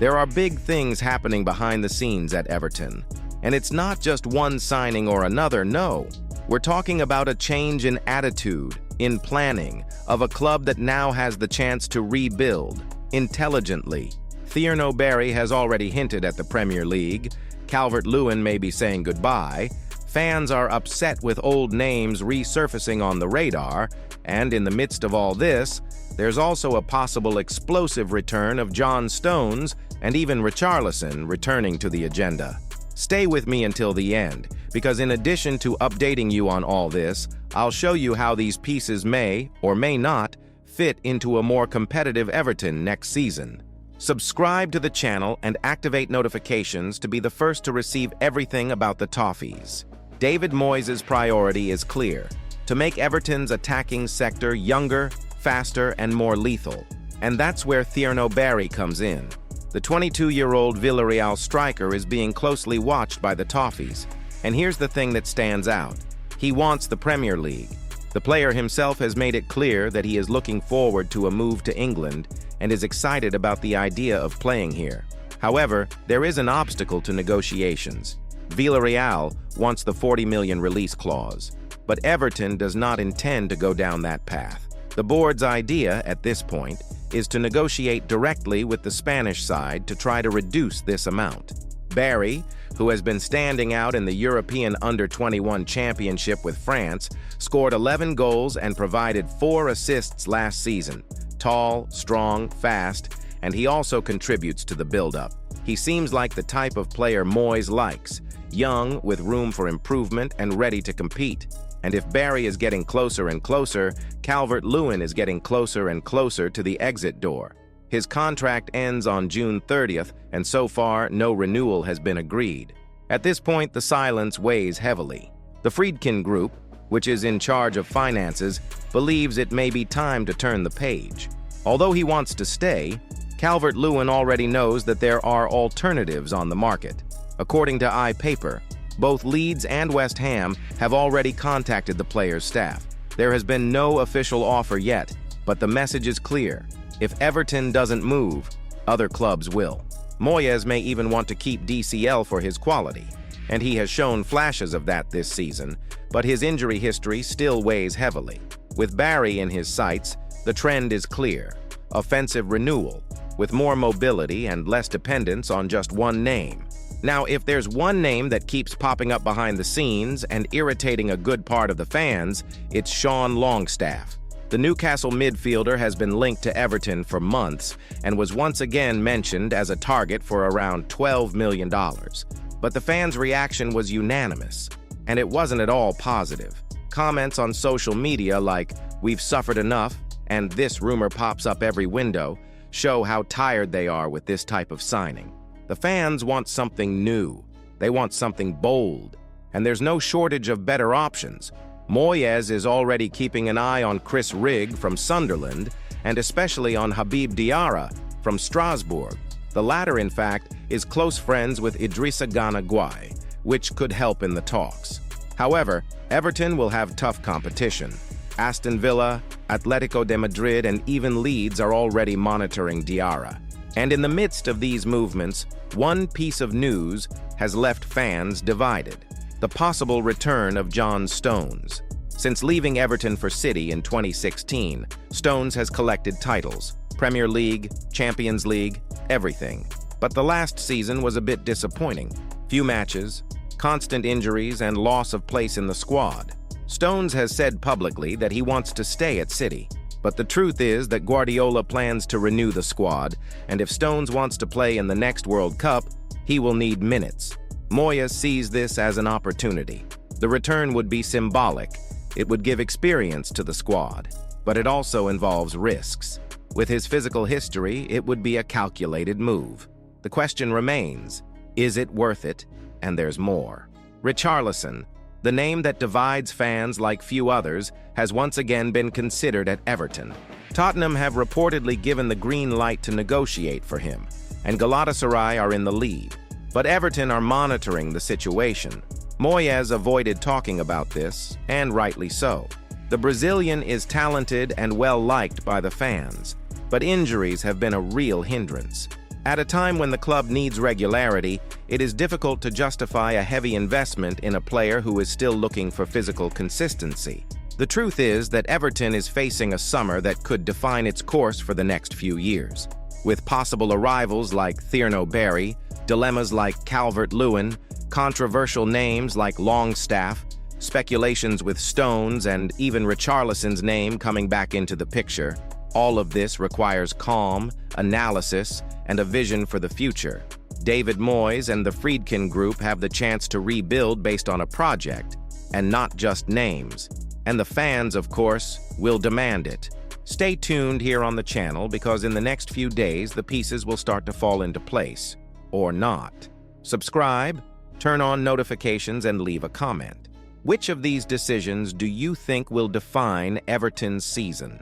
There are big things happening behind the scenes at Everton. And it's not just one signing or another, no. We're talking about a change in attitude, in planning, of a club that now has the chance to rebuild, intelligently. Thierry Barry has already hinted at the Premier League. Calvert-Lewin may be saying goodbye. Fans are upset with old names resurfacing on the radar, and in the midst of all this, there's also a possible explosive return of John Stones and even Richarlison returning to the agenda. Stay with me until the end, because in addition to updating you on all this, I'll show you how these pieces may, or may not, fit into a more competitive Everton next season. Subscribe to the channel and activate notifications to be the first to receive everything about the Toffees. David Moyes' priority is clear: to make Everton's attacking sector younger, faster, and more lethal. And that's where Thierry Barry comes in. The 22-year-old Villarreal striker is being closely watched by the Toffees. And here's the thing that stands out: he wants the Premier League. The player himself has made it clear that he is looking forward to a move to England and is excited about the idea of playing here. However, there is an obstacle to negotiations. Villarreal wants the 40 million release clause, but Everton does not intend to go down that path. The board's idea at this point is to negotiate directly with the Spanish side to try to reduce this amount. Barry, who has been standing out in the European Under-21 Championship with France, scored 11 goals and provided 4 assists last season. Tall, strong, fast, and he also contributes to the build-up. He seems like the type of player Moyes likes, young, with room for improvement and ready to compete. And if Barry is getting closer and closer, Calvert-Lewin is getting closer and closer to the exit door. His contract ends on June 30th, and so far, no renewal has been agreed. At this point, the silence weighs heavily. The Friedkins Group, which is in charge of finances, believes it may be time to turn the page. Although he wants to stay, Calvert-Lewin already knows that there are alternatives on the market. According to iPaper, both Leeds and West Ham have already contacted the player's staff. There has been no official offer yet, but the message is clear: if Everton doesn't move, other clubs will. Moyes may even want to keep DCL for his quality, and he has shown flashes of that this season, but his injury history still weighs heavily. With Barry in his sights, the trend is clear: offensive renewal, with more mobility and less dependence on just one name. Now, if there's one name that keeps popping up behind the scenes and irritating a good part of the fans, it's Sean Longstaff. The Newcastle midfielder has been linked to Everton for months and was once again mentioned as a target for around $12 million. But the fans' reaction was unanimous, and it wasn't at all positive. Comments on social media like, "We've suffered enough," and "This rumor pops up every window," show how tired they are with this type of signing. The fans want something new. They want something bold. And there's no shortage of better options. Moyes is already keeping an eye on Chris Rigg from Sunderland, and especially on Habib Diarra from Strasbourg. The latter, in fact, is close friends with Idrissa Gana Gueye, which could help in the talks. However, Everton will have tough competition. Aston Villa, Atletico de Madrid, and even Leeds are already monitoring Diarra. And in the midst of these movements, one piece of news has left fans divided: the possible return of John Stones. Since leaving Everton for City in 2016, Stones has collected titles: Premier League, Champions League, everything. But the last season was a bit disappointing. Few matches, constant injuries, and loss of place in the squad. Stones has said publicly that he wants to stay at City. But the truth is that Guardiola plans to renew the squad, and if Stones wants to play in the next World Cup, he will need minutes. Moyes sees this as an opportunity. The return would be symbolic. It would give experience to the squad, but it also involves risks. With his physical history, it would be a calculated move. The question remains, is it worth it? And there's more. Richarlison, the name that divides fans like few others, has once again been considered at Everton. Tottenham have reportedly given the green light to negotiate for him, and Galatasaray are in the lead. But Everton are monitoring the situation. Moyes avoided talking about this, and rightly so. The Brazilian is talented and well-liked by the fans, but injuries have been a real hindrance. At a time when the club needs regularity, it is difficult to justify a heavy investment in a player who is still looking for physical consistency. The truth is that Everton is facing a summer that could define its course for the next few years. With possible arrivals like Thierno Barry, dilemmas like Calvert-Lewin, controversial names like Longstaff, speculations with Stones, and even Richarlison's name coming back into the picture, all of this requires calm, analysis, and a vision for the future. David Moyes and the Friedkin group have the chance to rebuild based on a project, and not just names. And the fans, of course, will demand it. Stay tuned here on the channel because in the next few days the pieces will start to fall into place. Or not. Subscribe, turn on notifications, and leave a comment. Which of these decisions do you think will define Everton's season?